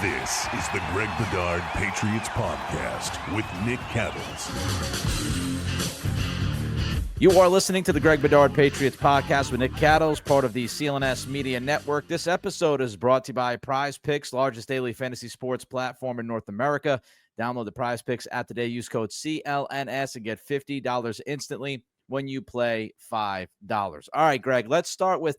This is the Greg Bedard Patriots Podcast with Nick Cattles. You are listening to the Greg Bedard Patriots Podcast with Nick Cattles, part of the CLNS Media Network. This episode is brought to you by Prizepicks, largest daily fantasy sports platform in North America. Download the Prizepicks app today. Use code CLNS and get $50 instantly when you play $5. All right, Greg, let's start with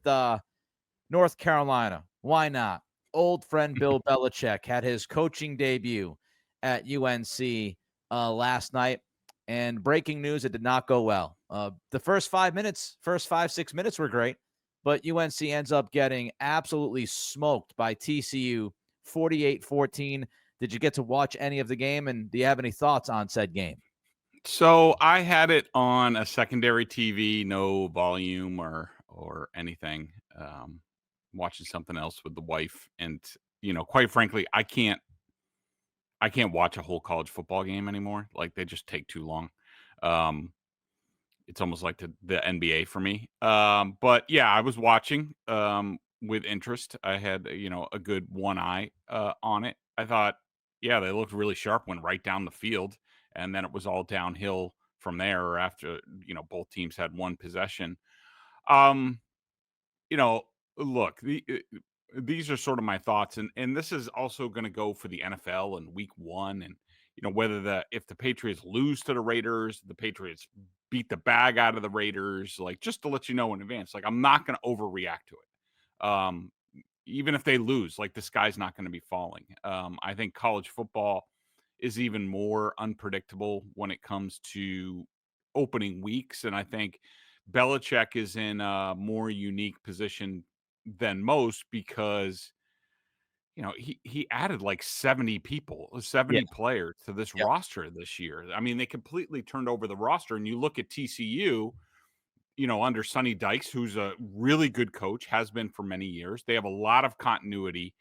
North Carolina. Why not? Old friend Bill Belichick had his coaching debut at UNC last night. And breaking news, it did not go well. The first 6 minutes were great, but UNC ends up getting absolutely smoked by TCU 48-14. Did you get to watch any of the game, and do you have any thoughts on said game? So I had it on a secondary TV, no volume or anything. Watching something else with the wife, and quite frankly, I can't watch a whole college football game anymore. Like, they just take too long. It's almost like the NBA for me. But yeah, I was watching with interest. I had a good one eye on it. I thought, yeah, they looked really sharp, went right down the field, and then it was all downhill from there after both teams had one possession. Look, these are sort of my thoughts, and this is also going to go for the NFL in week 1, and whether if the Patriots lose to the Raiders, the Patriots beat the bag out of the Raiders, like, just to let you know in advance, like, I'm not going to overreact to it. Even if they lose, like, the sky's not going to be falling. I think college football is even more unpredictable when it comes to opening weeks, and I think Belichick is in a more unique position than most because he added like 70 players to this roster this year. I mean, they completely turned over the roster, and you look at TCU, under Sonny Dykes, who's a really good coach, has been for many years. They have a lot of continuity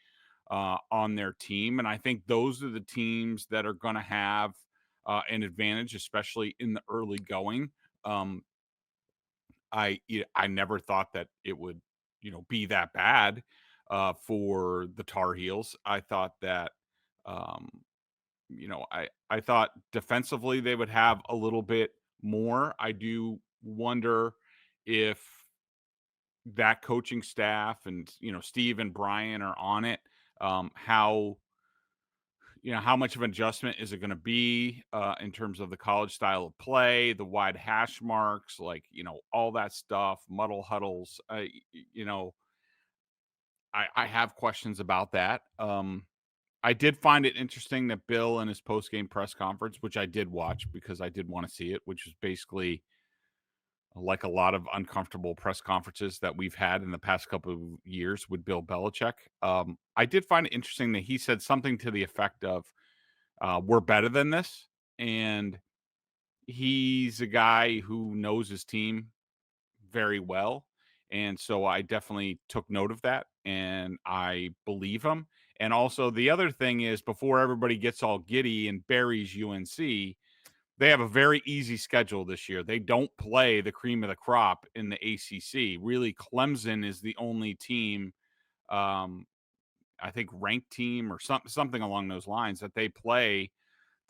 on their team, and I think those are the teams that are going to have an advantage, especially in the early going. I never thought that it would be that bad for the Tar Heels. I thought that I thought defensively they would have a little bit more. I do wonder if that coaching staff and Steve and Brian are on it. How much of an adjustment is it going to be in terms of the college style of play, the wide hash marks, like, all that stuff, muddle huddles. I have questions about that. I did find it interesting that Bill in his post-game press conference, which I did watch because I did want to see it, which was basically like a lot of uncomfortable press conferences that we've had in the past couple of years with Bill Belichick. I did find it interesting that he said something to the effect of, we're better than this. And he's a guy who knows his team very well. And so I definitely took note of that, and I believe him. And also the other thing is, before everybody gets all giddy and buries UNC, they have a very easy schedule this year. They don't play the cream of the crop in the ACC. Really, Clemson is the only team, I think ranked team or something along those lines, that they play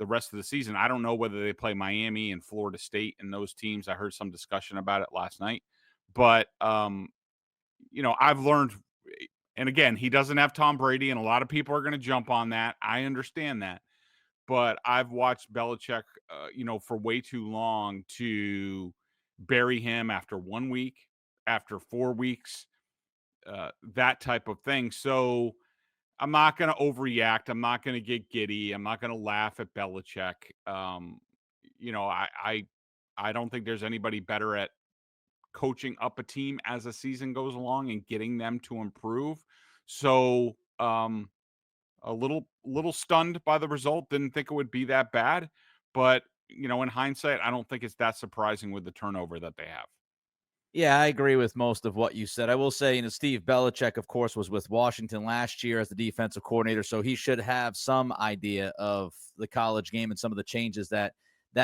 the rest of the season. I don't know whether they play Miami and Florida State and those teams. I heard some discussion about it last night. But, I've learned, and again, he doesn't have Tom Brady, and a lot of people are going to jump on that. I understand that. But I've watched Belichick, for way too long to bury him after 1 week, after 4 weeks, that type of thing. So I'm not going to overreact. I'm not going to get giddy. I'm not going to laugh at Belichick. I don't think there's anybody better at coaching up a team as the season goes along and getting them to improve. So, a little stunned by the result. Didn't think it would be that bad, but in hindsight, I don't think it's that surprising with the turnover that they have. Yeah, I agree with most of what you said. I will say, Steve Belichick, of course, was with Washington last year as the defensive coordinator, so he should have some idea of the college game and some of the changes that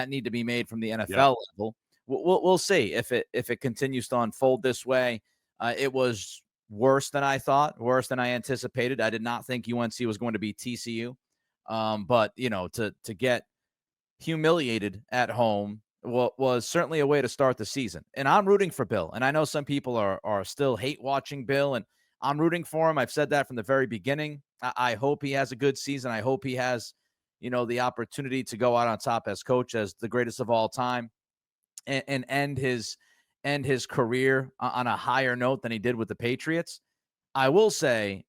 need to be made from the NFL level. We'll see if it continues to unfold this way. It was worse than I thought, worse than I anticipated. I did not think UNC was going to be TCU. But, to get humiliated at home was certainly a way to start the season. And I'm rooting for Bill. And I know some people are still hate watching Bill, and I'm rooting for him. I've said that from the very beginning. I hope he has a good season. I hope he has, the opportunity to go out on top as coach, as the greatest of all time, and end his career on a higher note than he did with the Patriots. I will say,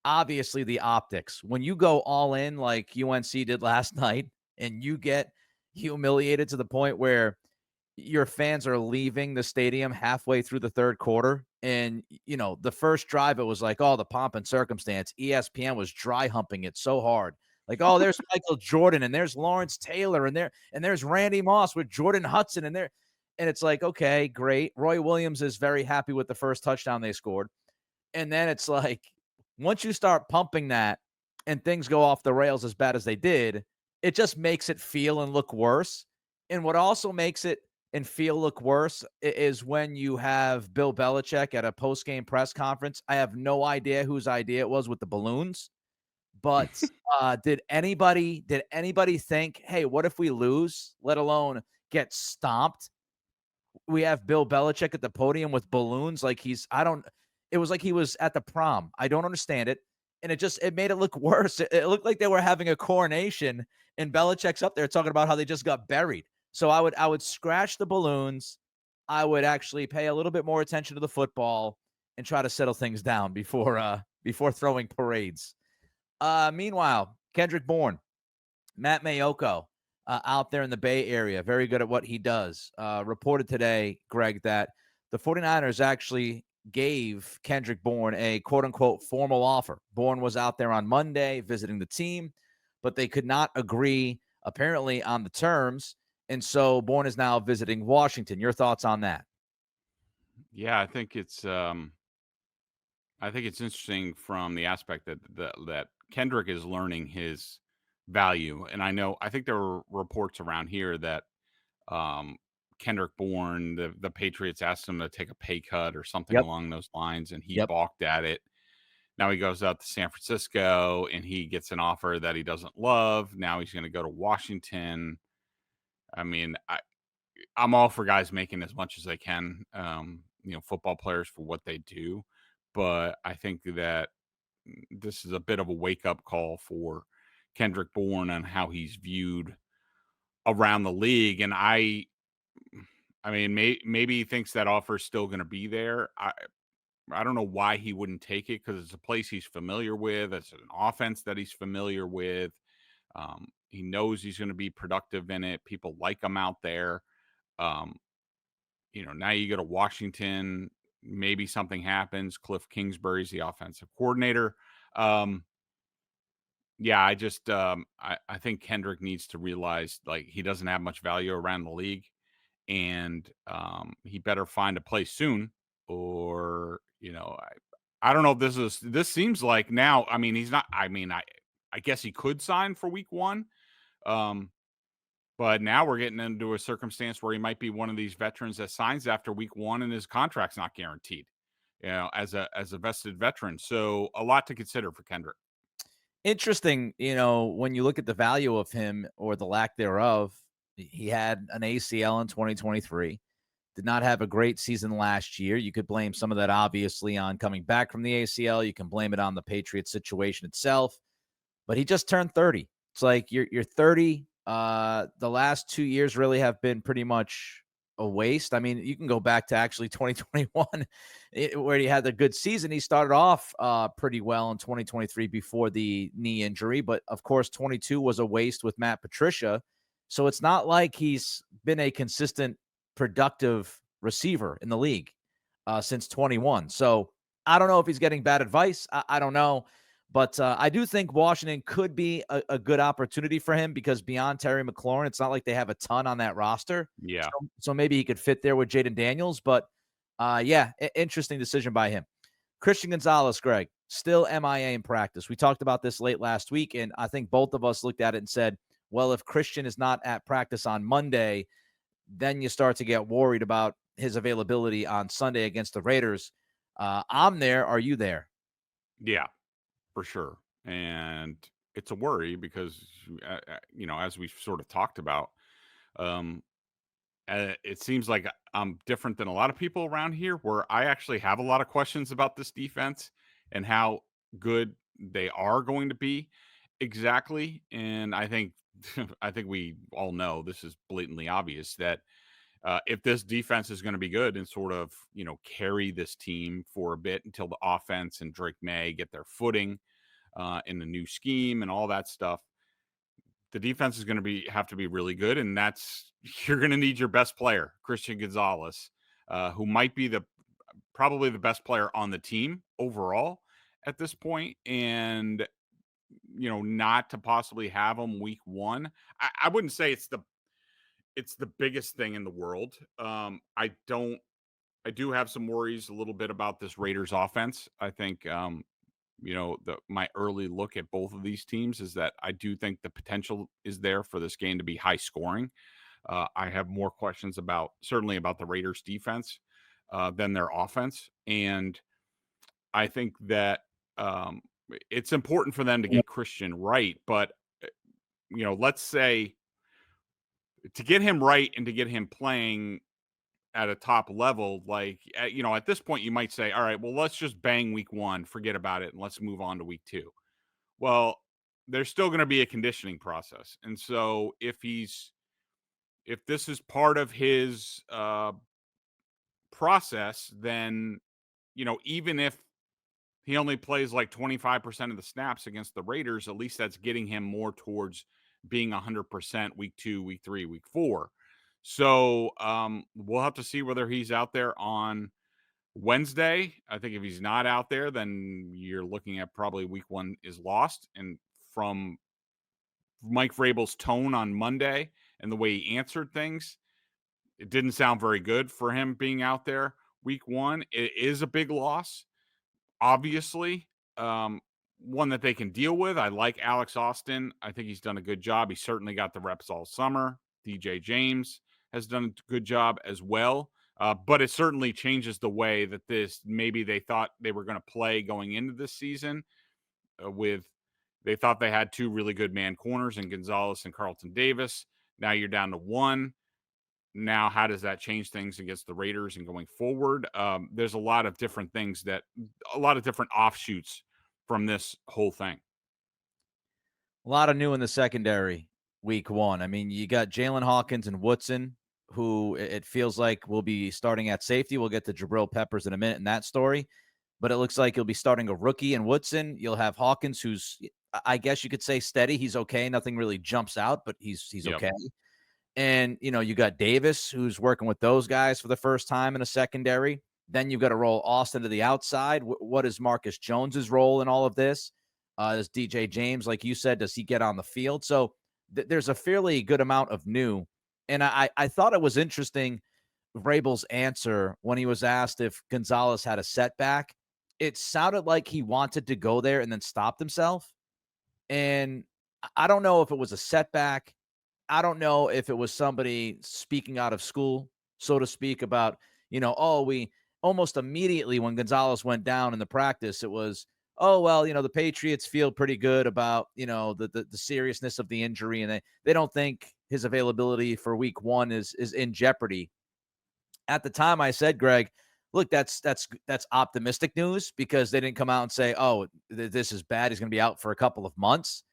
obviously, the optics, when you go all in like UNC did last night and you get humiliated to the point where your fans are leaving the stadium halfway through the third quarter. And, the first drive, it was like, oh, the pomp and circumstance. ESPN was dry humping it so hard. Like, oh, there's Michael Jordan, and there's Lawrence Taylor, and there's Randy Moss with Jordan Hudson, and it's like, okay, great. Roy Williams is very happy with the first touchdown they scored. And then it's like, once you start pumping that and things go off the rails as bad as they did, it just makes it feel and look worse. And what also makes it and feel look worse is when you have Bill Belichick at a post-game press conference. I have no idea whose idea it was with the balloons, but did anybody think, hey, what if we lose, let alone get stomped? We have Bill Belichick at the podium with balloons like it was like he was at the prom. I don't understand it. And it made it look worse. It looked like they were having a coronation, and Belichick's up there talking about how they just got buried. So I would scratch the balloons. I would actually pay a little bit more attention to the football and try to settle things down before throwing parades. Meanwhile, Kendrick Bourne, Matt Mayoko, out there in the Bay Area, very good at what he does. Reported today, Greg, that the 49ers actually gave Kendrick Bourne a quote-unquote formal offer. Bourne was out there on Monday visiting the team, but they could not agree, apparently, on the terms. And so Bourne is now visiting Washington. Your thoughts on that? Yeah, I think it's interesting from the aspect that Kendrick is learning his value. And I think there were reports around here that Kendrick Bourne, the Patriots asked him to take a pay cut or something along those lines, and he balked at it. Now he goes out to San Francisco and he gets an offer that he doesn't love. Now he's going to go to Washington. I mean, I'm all for guys making as much as they can, football players for what they do. But I think that this is a bit of a wake-up call for Kendrick Bourne and how he's viewed around the league. And I mean, maybe he thinks that offer is still going to be there. I don't know why he wouldn't take it, because it's a place he's familiar with. It's an offense that he's familiar with. He knows he's going to be productive in it. People like him out there. Now you go to Washington, maybe something happens. Cliff Kingsbury's the offensive coordinator. Yeah, I just I think Kendrick needs to realize, like, he doesn't have much value around the league, and he better find a place soon, or I don't know if this seems like now. I mean, he's not. I mean, I guess he could sign for week one. But now we're getting into a circumstance where he might be one of these veterans that signs after week one and his contract's not guaranteed, as a vested veteran. So a lot to consider for Kendrick. Interesting, when you look at the value of him, or the lack thereof. He had an ACL in 2023, did not have a great season last year. You could blame some of that, obviously, on coming back from the ACL. You can blame it on the Patriots situation itself, but he just turned 30. It's like you're 30. The last 2 years really have been pretty much a waste. I mean, you can go back to actually 2021, where he had a good season. He started off pretty well in 2023 before the knee injury, but of course 22 was a waste with Matt Patricia. So it's not like he's been a consistent, productive receiver in the league since 21. So I don't know if he's getting bad advice. I don't know. But I do think Washington could be a good opportunity for him, because beyond Terry McLaurin, it's not like they have a ton on that roster. Yeah. So maybe he could fit there with Jaden Daniels. But, interesting decision by him. Christian Gonzalez, Greg, still MIA in practice. We talked about this late last week, and I think both of us looked at it and said, well, if Christian is not at practice on Monday, then you start to get worried about his availability on Sunday against the Raiders. I'm there. Are you there? Yeah, for sure. And it's a worry because, as we've sort of talked about, um, it seems like I'm different than a lot of people around here where I actually have a lot of questions about this defense and how good they are going to be exactly. And I think I think we all know this is blatantly obvious that if this defense is going to be good and sort of, carry this team for a bit until the offense and Drake May get their footing in the new scheme and all that stuff, the defense is going to have to be really good, and that's you're going to need your best player, Christian Gonzalez, who might be probably the best player on the team overall at this point, and not to possibly have him week one. I wouldn't say it's the biggest thing in the world. I do have some worries a little bit about this Raiders offense. I think my early look at both of these teams is that I do think the potential is there for this game to be high scoring. I have more questions certainly about the Raiders defense than their offense. And I think that it's important for them to get Christian right. But, let's say to get him right and to get him playing at a top level, at this point, you might say, all right, well, let's just bang week one, forget about it, and let's move on to week two. Well, there's still going to be a conditioning process. And so if this is part of his process, then, even if he only plays like 25% of the snaps against the Raiders, at least that's getting him more towards being 100% week 2, week 3, week 4. So we'll have to see whether he's out there on Wednesday. I think if he's not out there, then you're looking at probably week 1 is lost. And from Mike Vrabel's tone on Monday and the way he answered things, it didn't sound very good for him being out there week 1. It is a big loss, obviously. One that they can deal with. I like Alex Austin. I think he's done a good job. He certainly got the reps all summer. DJ James has done a good job as well. But it certainly changes the way that maybe they thought they were going to play going into this season they thought they had 2 really good man corners in Gonzalez and Carlton Davis. Now you're down to 1. Now, how does that change things against the Raiders and going forward? There's a lot of different things a lot of different offshoots from this whole thing. A lot of new in the secondary week 1. I mean, you got Jalen Hawkins and Woodson, who it feels like will be starting at safety. We'll get to Jabrill Peppers in a minute in that story. But it looks like you'll be starting a rookie in Woodson. You'll have Hawkins, who's, I guess you could say, steady. He's okay. Nothing really jumps out, but he's okay. And, you got Davis, who's working with those guys for the first time in a secondary. Then you've got to roll Austin to the outside. What is Marcus Jones's role in all of this? Does DJ James, like you said, does he get on the field? So there's a fairly good amount of new. And I thought it was interesting, Vrabel's answer when he was asked if Gonzalez had a setback. It sounded like he wanted to go there and then stopped himself. And I don't know if it was a setback. I don't know if it was somebody speaking out of school, so to speak, about, we almost immediately when Gonzalez went down in the practice, it was, oh, well, the Patriots feel pretty good about, the seriousness of the injury, and they don't think his availability for week 1 is in jeopardy. At the time I said, Greg, look, that's optimistic news because they didn't come out and say, oh, this is bad. He's going to be out for a couple of months.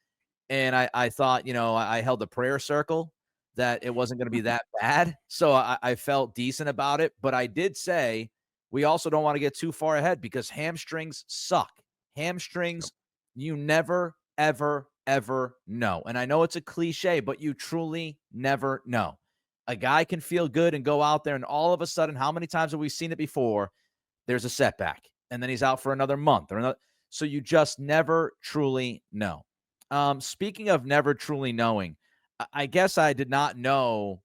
And I thought, I held a prayer circle that it wasn't going to be that bad. So I felt decent about it. But I did say we also don't want to get too far ahead because hamstrings suck. Hamstrings, you never, ever, ever know. And I know it's a cliche, but you truly never know. A guy can feel good and go out there, and all of a sudden, how many times have we seen it before? There's a setback, and then he's out for another month or another. So you just never truly know. Speaking of never truly knowing, I guess I did not know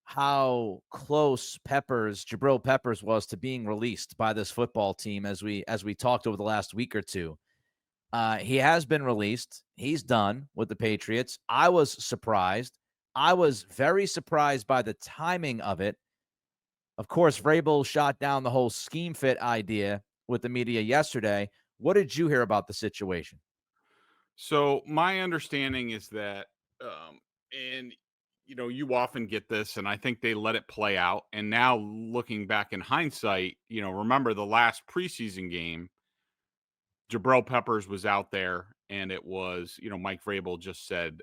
how close Jabrill Peppers was to being released by this football team as we talked over the last week or two. He has been released. He's done with the Patriots. I was surprised. I was very surprised by the timing of it. Of course, Vrabel shot down the whole scheme fit idea with the media yesterday. What did you hear about the situation? So my understanding is that, and you often get this, and I think they let it play out. And now looking back in hindsight, remember the last preseason game, Jabrill Peppers was out there, and it was, Mike Vrabel just said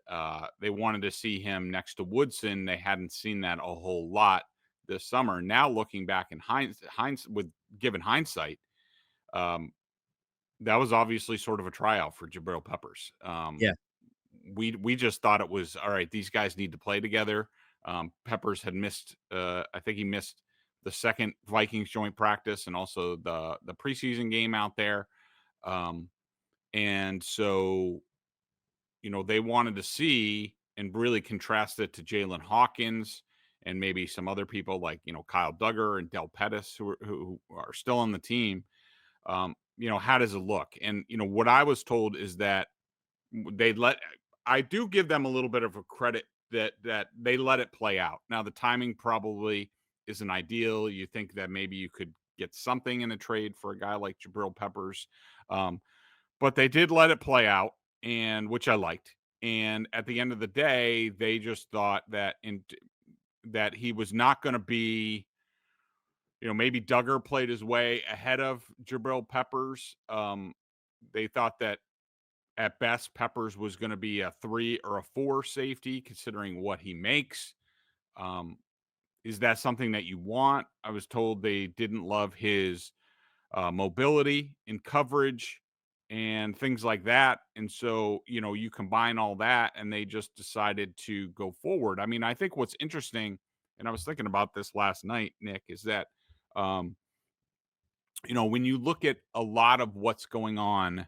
they wanted to see him next to Woodson. They hadn't seen that a whole lot this summer. Now looking back in hindsight, with given hindsight, um, that was obviously sort of a tryout for Jabrill Peppers. Yeah. We just thought it was all right. These guys need to play together. Peppers had missed. I think he missed the second Vikings joint practice and also the preseason game out there. And so they wanted to see and really contrast it to Jalen Hawkins and maybe some other people like Kyle Duggar and Del Pettis who are still on the team. How does it look? And what I was told is that they let. I do give them a little bit of a credit that they let it play out. Now the timing probably isn't ideal. You think that maybe you could get something in a trade for a guy like Jabrill Peppers, but they did let it play out, and which I liked. And at the end of the day, they just thought that that he was not going to be. Maybe Duggar played his way ahead of Jabrill Peppers. They thought that at best, Peppers was going to be a 3 or a 4 safety, considering what he makes. Is that something that you want? I was told they didn't love his mobility in coverage and things like that. And so, you combine all that and they just decided to go forward. I mean, I think what's interesting, and I was thinking about this last night, Nick, is that, when you look at a lot of what's going on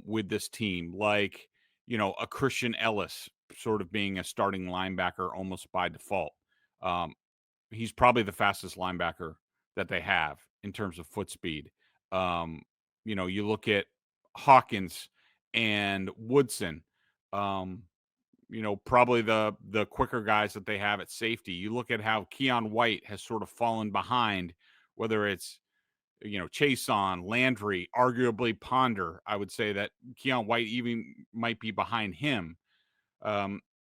with this team, like, a Christian Ellis sort of being a starting linebacker almost by default. Um, he's probably the fastest linebacker that they have in terms of foot speed. You look at Hawkins and Woodson, probably the quicker guys that they have at safety. You look at how Keon White has sort of fallen behind, whether it's Chason, Landry, arguably Ponder. I would say that Keon White even might be behind him.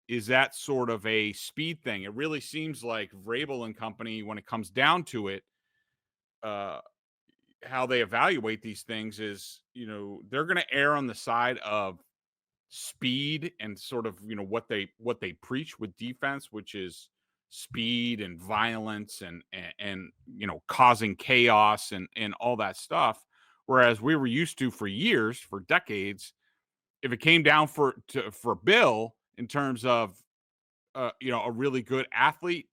Is that sort of a speed thing? It really seems like Vrabel and company, when it comes down to it, how they evaluate these things is, they're going to err on the side of speed and sort of, what they preach with defense, which is speed and violence and causing chaos and all that stuff. Whereas we were used to for years, for decades, if it came down for Bill in terms of a really good athlete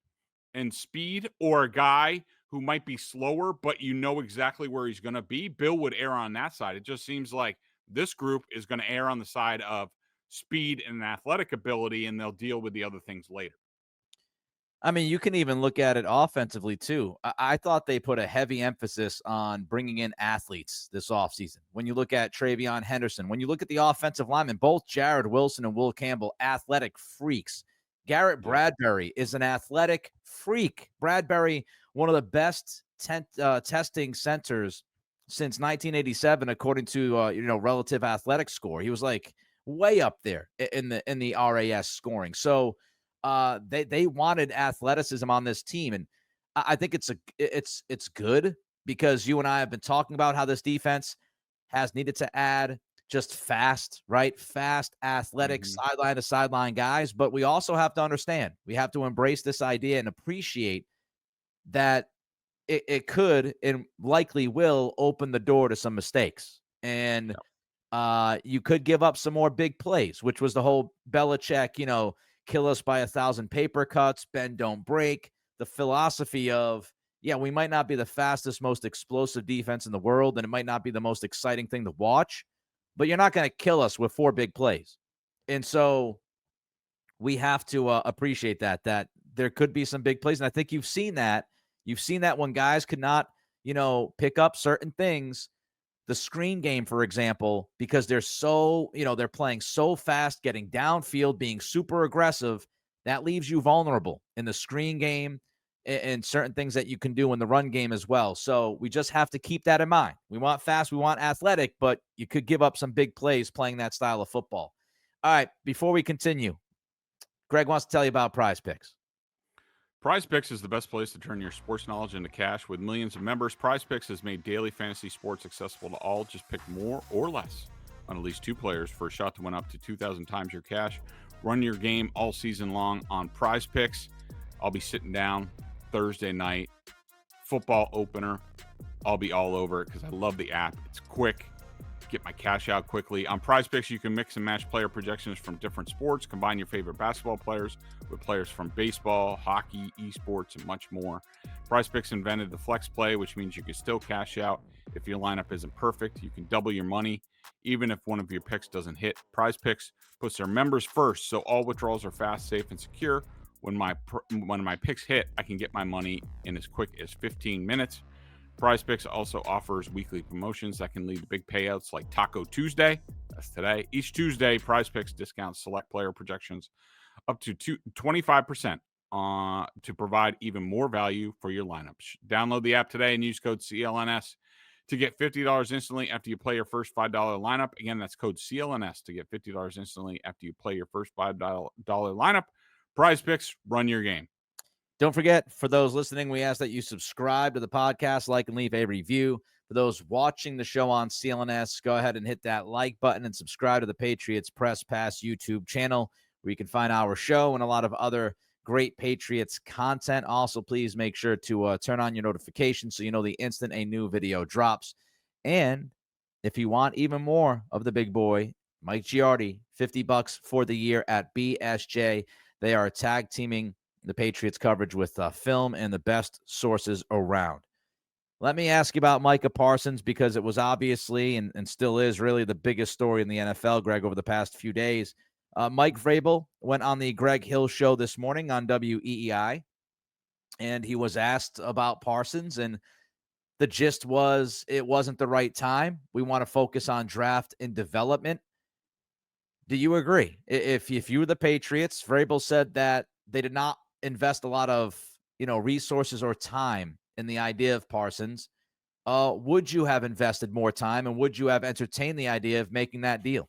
and speed, or a guy who might be slower, but exactly where he's going to be, Bill would err on that side. It just seems like this group is going to err on the side of speed and athletic ability, and they'll deal with the other things later. I mean, you can even look at it offensively, too. I thought they put a heavy emphasis on bringing in athletes this offseason. When you look at Travion Henderson, when you look at the offensive linemen, both Jared Wilson and Will Campbell, athletic freaks. Garrett Bradbury is an athletic freak. Bradbury, one of the best testing centers since 1987, according to relative athletic score. He was like way up there in the RAS scoring. So they wanted athleticism on this team, and I think it's good because you and I have been talking about how this defense has needed to add just fast, athletic, sideline to sideline guys. But we also have to understand, we have to embrace this idea and appreciate that it could and likely will open the door to some mistakes. And you could give up some more big plays, which was the whole Belichick, kill us by 1,000 paper cuts, bend, don't break. The philosophy of, we might not be the fastest, most explosive defense in the world, and it might not be the most exciting thing to watch, but you're not going to kill us with 4 big plays. And so we have to appreciate that there could be some big plays. And I think you've seen that. You've seen that when guys could not, pick up certain things. The screen game, for example, because they're so, they're playing so fast, getting downfield, being super aggressive, that leaves you vulnerable in the screen game. and certain things that you can do in the run game as well. So we just have to keep that in mind. We want fast, we want athletic, but you could give up some big plays playing that style of football. All right, before we continue, Greg wants to tell you about Prizepicks. Prizepicks is the best place to turn your sports knowledge into cash. With millions of members, Prizepicks has made daily fantasy sports accessible to all. Just pick more or less on at least 2 players for a shot to win up to 2,000 times your cash. Run your game all season long on Prizepicks. I'll be sitting down Thursday night, football opener. I'll be all over it because I love the app. It's quick. Get my cash out quickly. On Prizepicks, you can mix and match player projections from different sports, combine your favorite basketball players with players from baseball, hockey, esports, and much more. Prizepicks invented the flex play, which means you can still cash out if your lineup isn't perfect. You can double your money even if one of your picks doesn't hit. Prizepicks puts their members first, so all withdrawals are fast, safe, and secure. When my picks hit, I can get my money in as quick as 15 minutes. Prizepicks also offers weekly promotions that can lead to big payouts like Taco Tuesday. That's today. Each Tuesday, Prizepicks discounts select player projections up to 25% to provide even more value for your lineups. Download the app today and use code CLNS to get $50 instantly after you play your first $5 lineup. Again, that's code CLNS to get $50 instantly after you play your first $5 lineup. Prizepicks, run your game. Don't forget, for those listening, we ask that you subscribe to the podcast, like, and leave a review. For those watching the show on CLNS, go ahead and hit that like button and subscribe to the Patriots Press Pass YouTube channel, where you can find our show and a lot of other great Patriots content. Also, please make sure to turn on your notifications so you know the instant a new video drops. And if you want even more of the big boy, Mike Giardi, $50 for the year at BSJ. They are tag teaming the Patriots coverage with film and the best sources around. Let me ask you about Micah Parsons, because it was obviously and still is really the biggest story in the NFL, Greg, over the past few days. Mike Vrabel went on the Greg Hill show this morning on WEEI, and he was asked about Parsons, and the gist was it wasn't the right time. We want to focus on draft and development. Do you agree? If you were the Patriots, Vrabel said that they did not invest a lot of resources or time in the idea of Parsons. Would you have invested more time, and would you have entertained the idea of making that deal?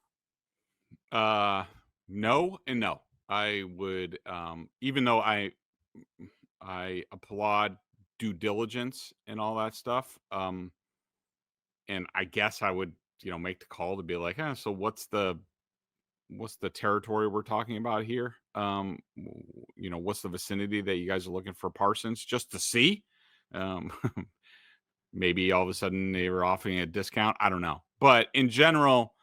No and no. I would, even though I applaud due diligence and all that stuff. And I guess I would, make the call to be like, so what's the territory we're talking about here? What's the vicinity that you guys are looking for Parsons, just to see? Maybe all of a sudden they were offering a discount. I don't know. But in general,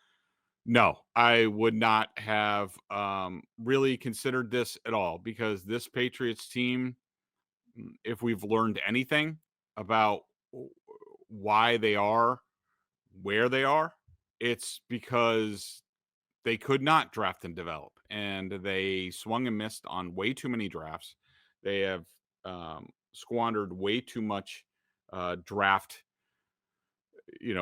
no, I would not have really considered this at all, because this Patriots team, if we've learned anything about why they are where they are, it's because they could not draft and develop, and they swung and missed on way too many drafts. They have squandered way too much draft,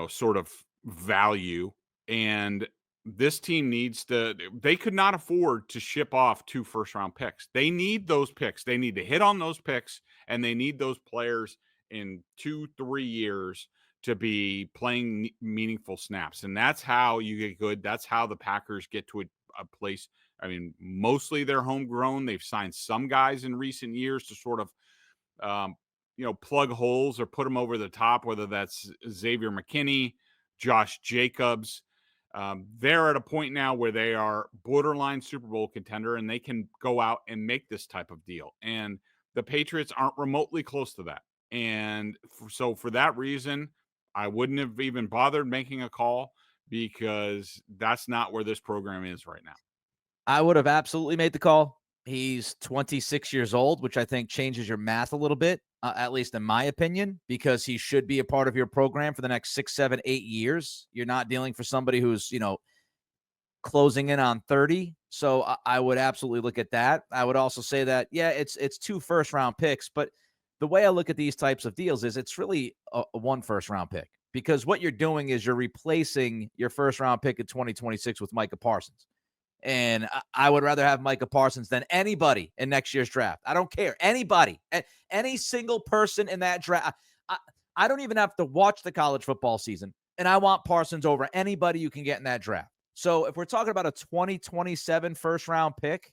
sort of value. And this team they could not afford to ship off 2 first-round picks. They need those picks. They need to hit on those picks, and they need those players in 2-3 years to be playing meaningful snaps. And that's how you get good. That's how the Packers get to a place. I mean, mostly they're homegrown. They've signed some guys in recent years to sort of, plug holes or put them over the top, whether that's Xavier McKinney, Josh Jacobs. They're at a point now where they are borderline Super Bowl contender, and they can go out and make this type of deal. And the Patriots aren't remotely close to that. And so for that reason, I wouldn't have even bothered making a call, because that's not where this program is right now. I would have absolutely made the call. He's 26 years old, which I think changes your math a little bit, at least in my opinion, because he should be a part of your program for the next 6, 7, 8 years. You're not dealing for somebody who's, closing in on 30. So I would absolutely look at that. I would also say that, yeah, it's 2 first-round picks, but the way I look at these types of deals is it's really a 1 first-round pick, because what you're doing is you're replacing your first-round pick in 2026 with Micah Parsons. And I would rather have Micah Parsons than anybody in next year's draft. I don't care. Anybody. Any single person in that draft. I don't even have to watch the college football season, and I want Parsons over anybody you can get in that draft. So if we're talking about a 2027 first-round pick,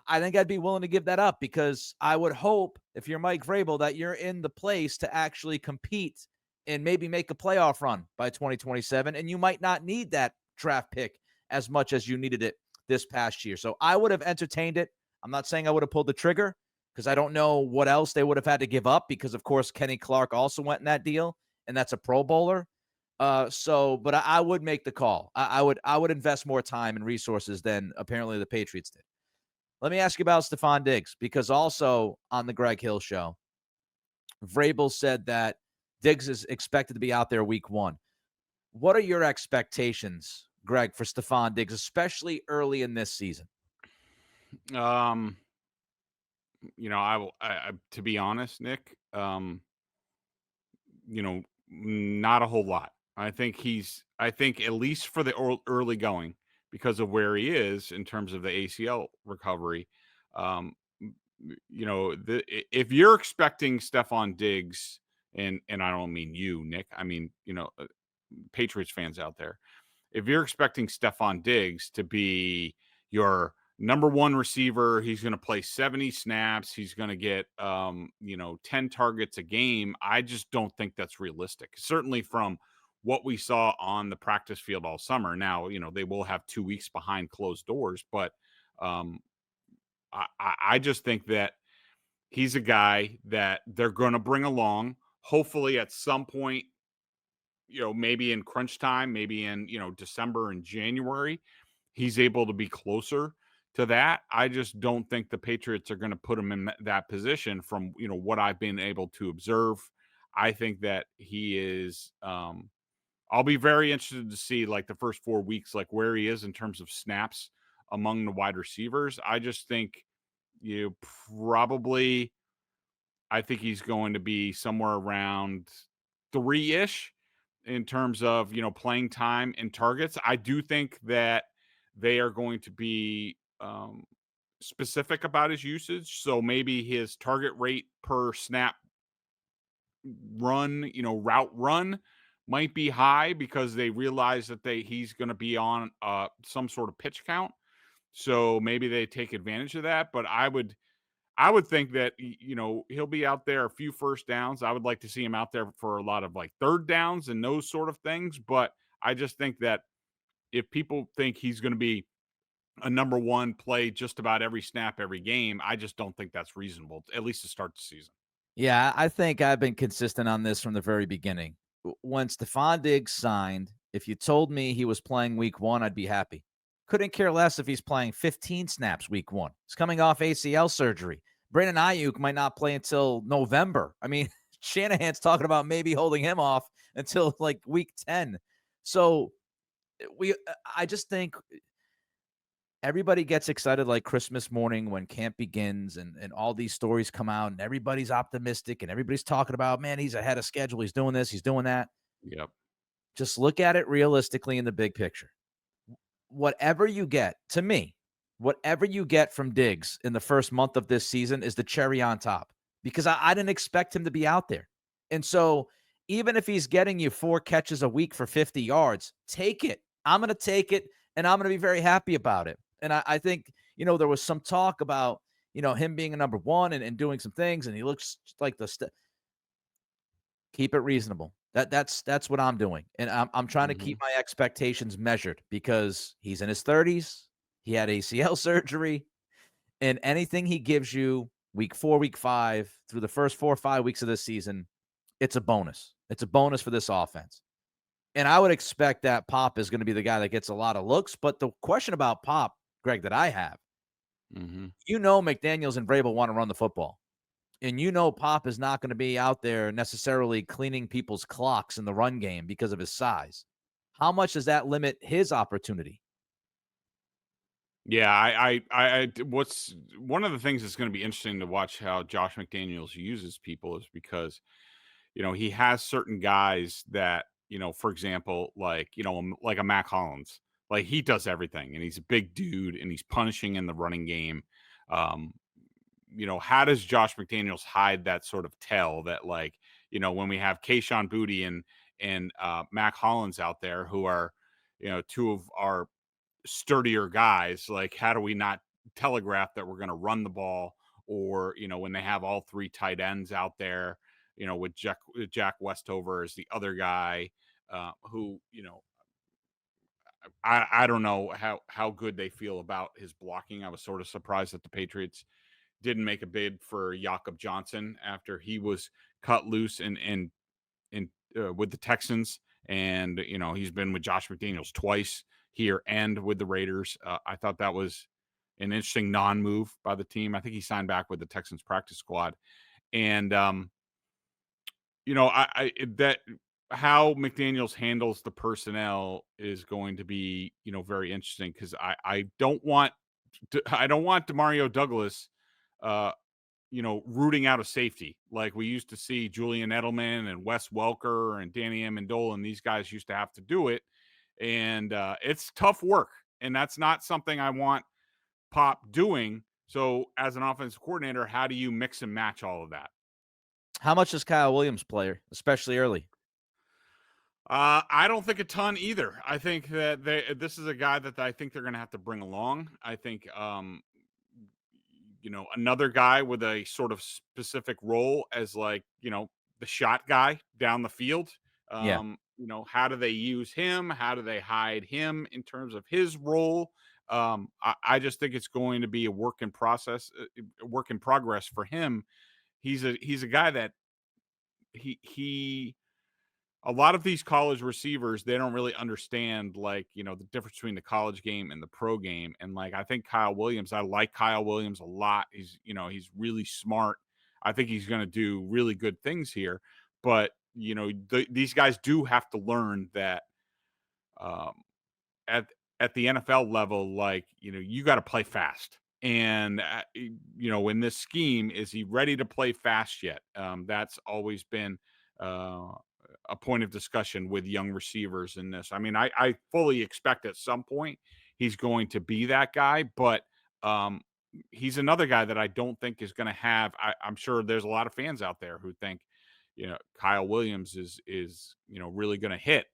I think I'd be willing to give that up because I would hope, if you're Mike Vrabel, that you're in the place to actually compete and maybe make a playoff run by 2027, and you might not need that draft pick as much as you needed it this past year. So I would have entertained it. I'm not saying I would have pulled the trigger because I don't know what else they would have had to give up because, of course, Kenny Clark also went in that deal, and that's a Pro Bowler. But I would make the call. I would invest more time and resources than apparently the Patriots did. Let me ask you about Stefon Diggs, because also on the Greg Hill show, Vrabel said that Diggs is expected to be out there week 1. What are your expectations, Greg, for Stefon Diggs, especially early in this season? I to be honest, Nick, not a whole lot. I think at least for the early going, because of where he is in terms of the ACL recovery, if you're expecting Stefon Diggs, and I don't mean you, Nick, I mean, Patriots fans out there, if you're expecting Stefon Diggs to be your number one receiver, he's going to play 70 snaps, he's going to get 10 targets a game, I just don't think that's realistic. Certainly from what we saw on the practice field all summer. Now, they will have 2 weeks behind closed doors, but I just think that he's a guy that they're going to bring along, hopefully at some point, maybe in crunch time, maybe in, December and January, he's able to be closer to that. I just don't think the Patriots are going to put him in that position from, what I've been able to observe. I think that he is, I'll be very interested to see like the first 4 weeks, like where he is in terms of snaps among the wide receivers. I just think I think he's going to be somewhere around 3-ish in terms of, playing time and targets. I do think that they are going to be specific about his usage. So maybe his target rate per snap run, route run might be high because they realize that he's going to be on some sort of pitch count. So maybe they take advantage of that. But I would think that, he'll be out there a few first downs. I would like to see him out there for a lot of like third downs and those sort of things. But I just think that if people think he's going to be a number one play just about every snap, every game, I just don't think that's reasonable, at least to start the season. Yeah, I think I've been consistent on this from the very beginning. When Stefon Diggs signed, if you told me he was playing week 1, I'd be happy. Couldn't care less if he's playing 15 snaps week 1. He's coming off ACL surgery. Brandon Ayuk might not play until November. I mean, Shanahan's talking about maybe holding him off until like week 10. So I just think everybody gets excited like Christmas morning when camp begins and all these stories come out and everybody's optimistic and everybody's talking about, man, he's ahead of schedule. He's doing this. He's doing that. Yep. Just look at it realistically in the big picture. Whatever you get, to me, whatever you get from Diggs in the first month of this season is the cherry on top because I didn't expect him to be out there. And so even if he's getting you 4 catches a week for 50 yards, take it. I'm going to take it, and I'm going to be very happy about it. And I think, there was some talk about, him being a number 1 and doing some things, and he looks like keep it reasonable. That's what I'm doing. And I'm trying to keep my expectations measured because he's in his 30s. He had ACL surgery, and anything he gives you week 4, week 5 through the first 4 or 5 weeks of this season, it's a bonus. It's a bonus for this offense. And I would expect that Pop is going to be the guy that gets a lot of looks. But the question about Pop, Greg, that I have, McDaniels and Vrabel want to run the football. And Pop is not going to be out there necessarily cleaning people's clocks in the run game because of his size. How much does that limit his opportunity? Yeah, what's one of the things that's going to be interesting to watch how Josh McDaniels uses people is because, he has certain guys that, for example, like a Mac Hollins, Like, he does everything, and he's a big dude, and he's punishing in the running game. Um, how does Josh McDaniels hide that sort of tell that, like, when we have Kayshon Boutte and Mac Hollins out there, who are, two of our sturdier guys, like, how do we not telegraph that we're going to run the ball? Or, when they have all three tight ends out there, with Jack Westover as the other guy, who, I don't know how good they feel about his blocking. I was sort of surprised that the Patriots didn't make a bid for Jakob Johnson after he was cut loose in with the Texans. And, he's been with Josh McDaniels twice here and with the Raiders. I thought that was an interesting non-move by the team. I think he signed back with the Texans practice squad. And, that how McDaniels handles the personnel is going to be, very interesting, because I don't want DeMario Douglas, rooting out a safety like we used to see Julian Edelman and Wes Welker and Danny Amendola, and these guys used to have to do it. And it's tough work, and that's not something I want Pop doing. So as an offensive coordinator, how do you mix and match all of that? How much does Kyle Williams play, especially early? I don't think a ton either. I think that this is a guy that I think they're going to have to bring along. I think, another guy with a sort of specific role as, like, the shot guy down the field. Yeah. How do they use him? How do they hide him in terms of his role? I just think it's going to be a work in progress for him. He's a guy that he a lot of these college receivers, they don't really understand, like, the difference between the college game and the pro game. And, like, I think I like Kyle Williams a lot. He's really smart. I think he's going to do really good things here. But, these guys do have to learn that at the NFL level, like, you got to play fast. And, in this scheme, is he ready to play fast yet? That's always been a point of discussion with young receivers in this. I mean, I fully expect at some point he's going to be that guy, but he's another guy that I don't think is going to have. I'm sure there's a lot of fans out there who think, Kyle Williams is really going to hit.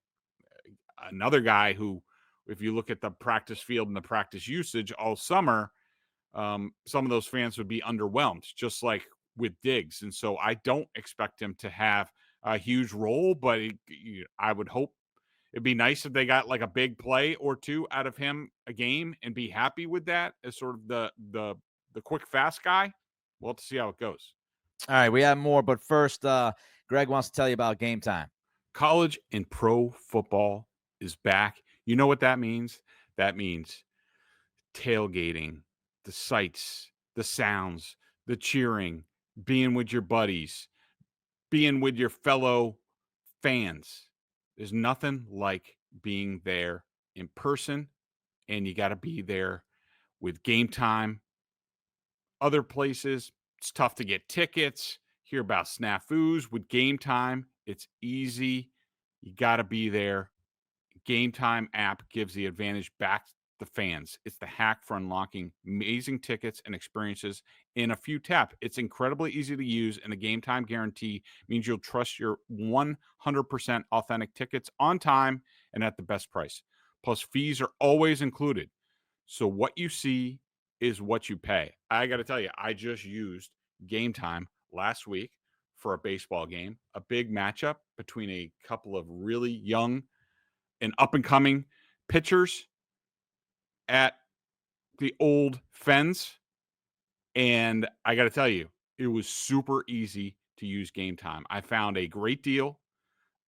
Another guy who, if you look at the practice field and the practice usage all summer, some of those fans would be underwhelmed, just like with Diggs. And so I don't expect him to have a huge role, but I would hope it'd be nice if they got like a big play or two out of him a game and be happy with that as sort of the quick, fast guy. We'll have to see how it goes. All right, we have more, but first, Greg wants to tell you about Game Time. College and pro football is back. You know what that means? That means tailgating, the sights, the sounds, the cheering, being with your buddies, being with your fellow fans. There's nothing like being there in person, and you got to be there with Game Time. Other places, it's tough to get tickets, hear about snafus. With Game Time, it's easy. You got to be there. Game Time app gives the advantage back to the fans. It's the hack for unlocking amazing tickets and experiences in a few taps. It's incredibly easy to use, and the Game Time guarantee means you'll trust your 100% authentic tickets on time and at the best price. Plus, fees are always included. So what you see is what you pay. I got to tell you, I just used Game Time last week for a baseball game, a big matchup between a couple of really young and up-and-coming pitchers at the old Fens. And I got to tell you, it was super easy to use Game Time. I found a great deal.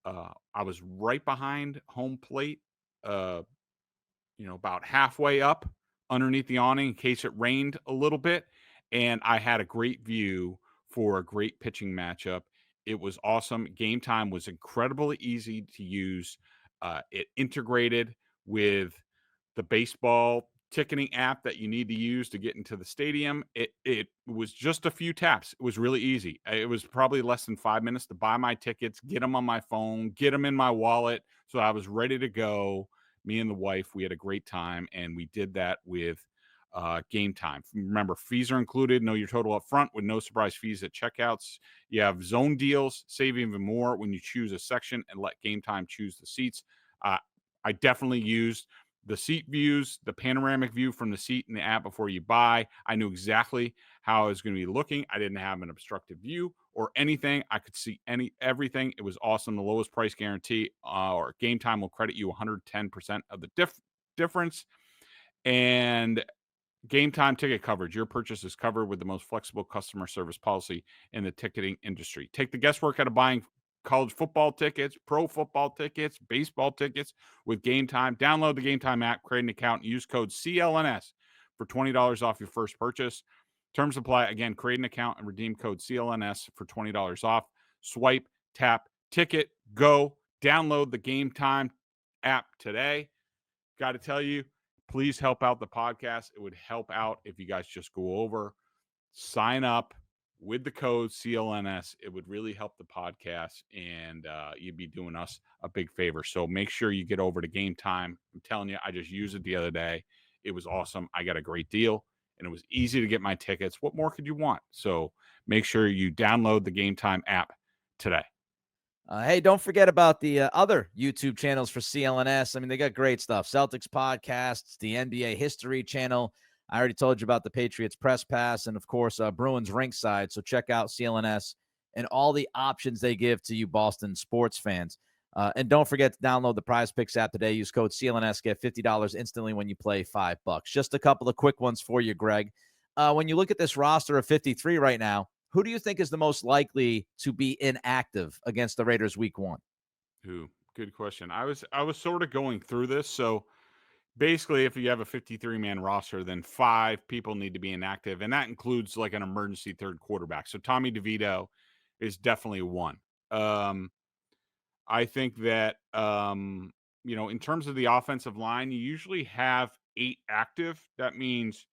I was right behind home plate, about halfway up underneath the awning in case it rained a little bit. And I had a great view for a great pitching matchup. It was awesome. Game Time was incredibly easy to use. It integrated with the baseball ticketing app that you need to use to get into the stadium. It was just a few taps. It was really easy. It was probably less than 5 minutes to buy my tickets, get them on my phone, get them in my wallet. So I was ready to go. me and the wife, we had a great time, and we did that with Gametime. Remember, fees are included. Know your total up front with no surprise fees at checkouts. You have zone deals, save even more when you choose a section and let Gametime choose the seats. I definitely used the seat views, the panoramic view from the seat in the app before you buy. I knew exactly how I was going to be looking. I didn't have an obstructive view or anything. I could see everything. It was awesome. The lowest price guarantee or Gametime will credit you 110% of the difference. And Gametime ticket coverage. Your purchase is covered with the most flexible customer service policy in the ticketing industry. Take the guesswork out of buying college football tickets, pro football tickets, baseball tickets with Gametime. Download the Gametime app, create an account, and use code CLNS for $20 off your first purchase. Terms apply. Again, create an account and redeem code CLNS for $20 off. Swipe, tap, ticket, go. Download the Gametime app today. Got to tell you, please help out the podcast. It would help out if you guys just go over, sign up with the code CLNS. It would really help the podcast, and you'd be doing us a big favor. So make sure you get over to Gametime. I'm telling you, I just used it the other day. It was awesome. I got a great deal, and it was easy to get my tickets. What more could you want? So make sure you download the Gametime app today. Hey, don't forget about the other YouTube channels for CLNS. I mean, they got great stuff. Celtics podcasts, the NBA History channel. I already told you about the Patriots Press Pass, and of course, Bruins Ringside. So check out CLNS and all the options they give to you Boston sports fans. And don't forget to download the Prizepicks app today. Use code CLNS. Get $50 instantly when you play $5. Just a couple of quick ones for you, Greg. When you look at this roster of 53 right now, who do you think is the most likely to be inactive against the Raiders week 1? Ooh, good question. I was sort of going through this. So basically, if you have a 53-man roster, then 5 people need to be inactive, and that includes like an emergency third quarterback. So Tommy DeVito is definitely one. I think that in terms of the offensive line, you usually have 8 active. That means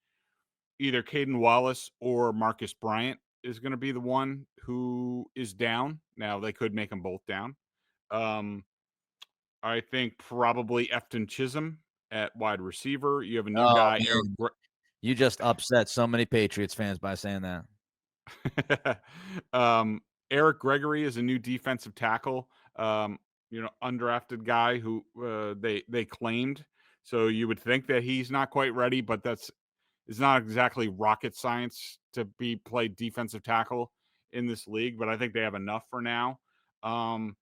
either Caden Wallace or Marcus Bryant is going to be the one who is down. Now they could make them both down. I think probably Efton Chisholm at wide receiver. You have a new Oh, guy, man. You just upset so many Patriots fans by saying that. Eric Gregory is a new defensive tackle. Undrafted guy who they claimed. So you would think that he's not quite ready, but it's not exactly rocket science to be played defensive tackle in this league. But I think they have enough for now. After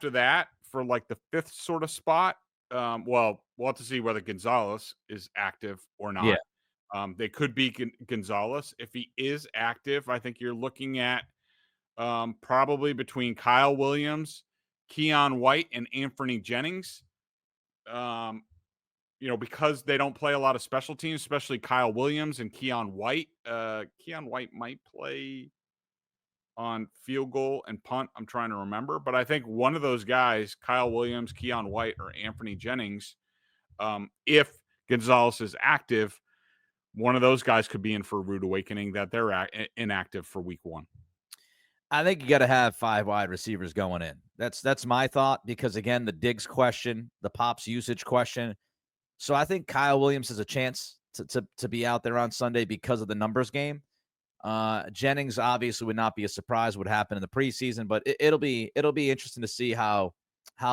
that, for like the 5th sort of spot, we'll have to see whether Gonzalez is active or Yeah. not. They could be Gonzalez. If he is active, I think you're looking at probably between Kyle Williams, Keon White, and Anthony Jennings. Because they don't play a lot of special teams, especially Kyle Williams and Keon White. Keon White might play on field goal and punt. I'm trying to remember, but I think one of those guys, Kyle Williams, Keon White, or Anthony Jennings, if Gonzalez is active, one of those guys could be in for a rude awakening that they're inactive for week 1. I think you got to have 5 wide receivers going in. That's my thought, because again, the Diggs question, the Pops usage question. So I think Kyle Williams has a chance to be out there on Sunday because of the numbers game. Jennings obviously would not be a surprise what happened in the preseason, but it'll be interesting to see how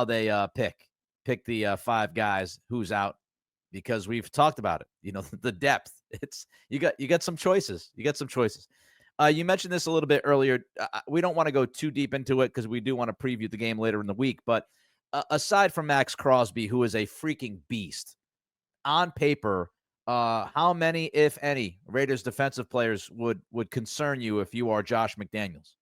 they pick the 5 guys who's out, because we've talked about it. The depth. It's you got some choices. You mentioned this a little bit earlier. We don't want to go too deep into it because we do want to preview the game later in the week. But aside from Max Crosby, who is a freaking beast on paper, how many, if any, Raiders defensive players would concern you if you are Josh McDaniels?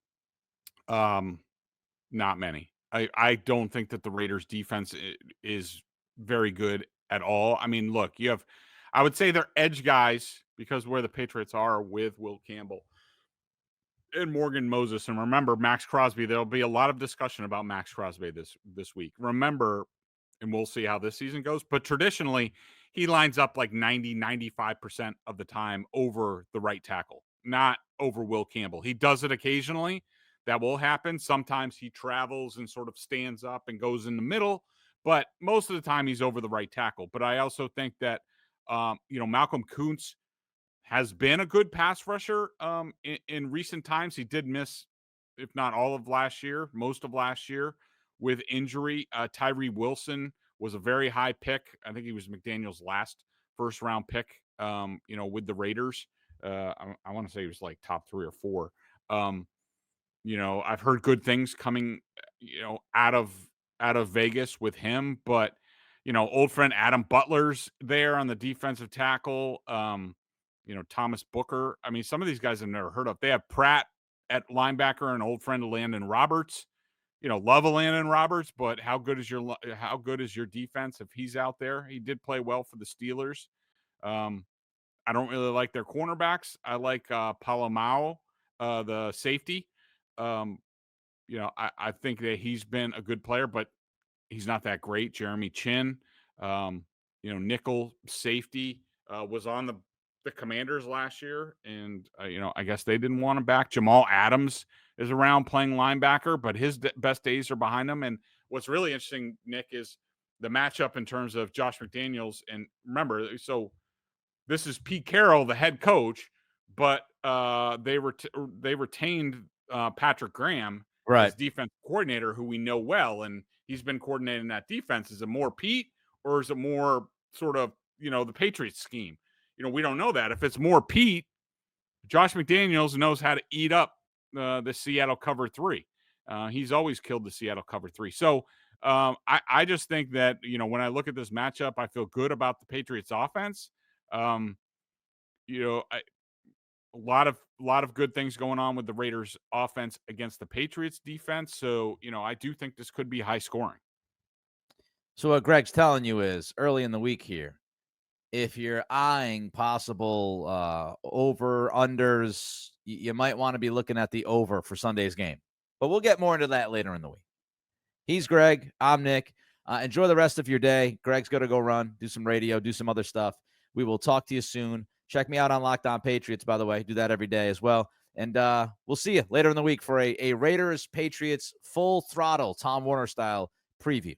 Not many. I don't think that the Raiders defense is very good at all. I mean, look, I would say they're edge guys because where the Patriots are with Will Campbell and Morgan Moses. And remember, Max Crosby, there'll be a lot of discussion about Max Crosby this week. Remember, and we'll see how this season goes, but traditionally he lines up like 95% of the time over the right tackle, not over Will Campbell. He does it occasionally. That will happen. Sometimes he travels and sort of stands up and goes in the middle, But most of the time he's over the right tackle. But I also think that, Malcolm Kuntz has been a good pass rusher in recent times. He did miss, if not all of last year, most of last year with injury. Tyree Wilson was a very high pick. I think he was McDaniel's last first-round pick, with the Raiders. I want to say he was like top 3 or 4. I've heard good things coming, out of Vegas with him, but old friend Adam Butler's there on the defensive tackle. Thomas Booker. I mean, some of these guys I've never heard of. They have Pratt at linebacker, an old friend of Landon Roberts. Love a Landon Roberts, but how good is your defense if he's out there? He did play well for the Steelers. I don't really like their cornerbacks. I like Palomao, the safety. I think that he's been a good player, but he's not that great. Jeremy Chin, nickel safety, was on the Commanders last year, and I guess they didn't want him back. Jamal Adams is around playing linebacker, but his best days are behind him. And what's really interesting, Nick, is the matchup in terms of Josh McDaniels. And remember, so this is Pete Carroll, the head coach, but they retained Patrick Graham as defense coordinator, who we know well, and he's been coordinating that defense. Is it more Pete, or is it more sort of, the Patriots scheme? We don't know that. If it's more Pete, Josh McDaniels knows how to eat up the Seattle cover 3. He's always killed the Seattle cover 3. So I just think that, when I look at this matchup, I feel good about the Patriots offense. A lot of good things going on with the Raiders offense against the Patriots defense. So, I do think this could be high scoring. So what Greg's telling you is early in the week here, if you're eyeing possible over-unders, you might want to be looking at the over for Sunday's game. But we'll get more into that later in the week. He's Greg. I'm Nick. Enjoy the rest of your day. Greg's going to go run, do some radio, do some other stuff. We will talk to you soon. Check me out on Locked On Patriots, by the way. Do that every day as well. And we'll see you later in the week for a Raiders-Patriots full throttle, Tom Warner style preview.